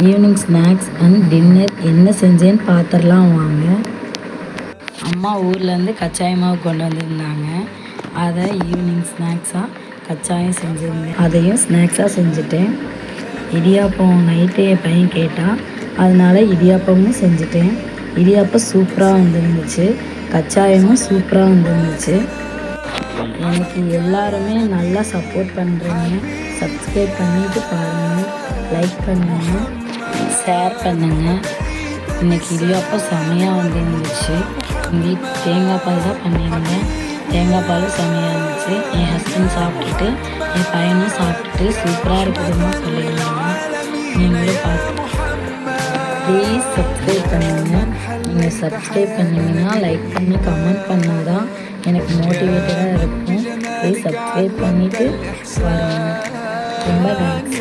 Evening snacks and dinner என்ன செஞ்சேன்னு பார்த்துடலாம் வாங்க. அம்மா ஊர்லேருந்து கச்சாய மாவு கொண்டு வந்திருந்தாங்க. அதை ஈவினிங் ஸ்நாக்ஸாக கச்சாயம் செஞ்சுருந்தேன். அதையும் ஸ்நாக்ஸாக செஞ்சுட்டேன். இடியாப்பம் நைட்டு என் பையன் கேட்டால் அதனால் இடியாப்பமும் செஞ்சுட்டேன். இடியாப்பம் சூப்பராக வந்துருந்துச்சு, கச்சாயமும் சூப்பராக வந்துருந்துச்சு. எனக்கு எல்லாருமே நல்லா சப்போர்ட் பண்ணுறீங்க. சப்ஸ்கிரைப் பண்ணிவிட்டு பாருங்கள், லைக் பண்ணுங்கள், ஷேர் பண்ணுங்கள். இன்றைக்கி இடியாப்பம் செமையாக வந்துருந்துச்சு. தேங்காய் பால் தான் பண்ணியிருந்தேன். தேங்காய் பாலும் செமையாக இருந்துச்சு. என் ஹஸ்பண்ட் சாப்பிட்டுட்டு என் பையனும் சாப்பிட்டுட்டு சூப்பராக இருக்குதுன்னு சொல்லியிருந்தாங்க. நீங்களும் பார்த்து ப்ளீஸ் சப்ஸ்கிரைப் பண்ணுங்கள். நீங்கள் சப்ஸ்கிரைப் பண்ணிங்கன்னா லைக் பண்ணி கமெண்ட் பண்ணால் தான் எனக்கு மோட்டிவேட்டடாக இருக்கும். ப்ளீஸ் சப்ஸ்கிரைப் பண்ணிவிட்டு பாருங்கள். ரொம்ப தேங்க்ஸ்.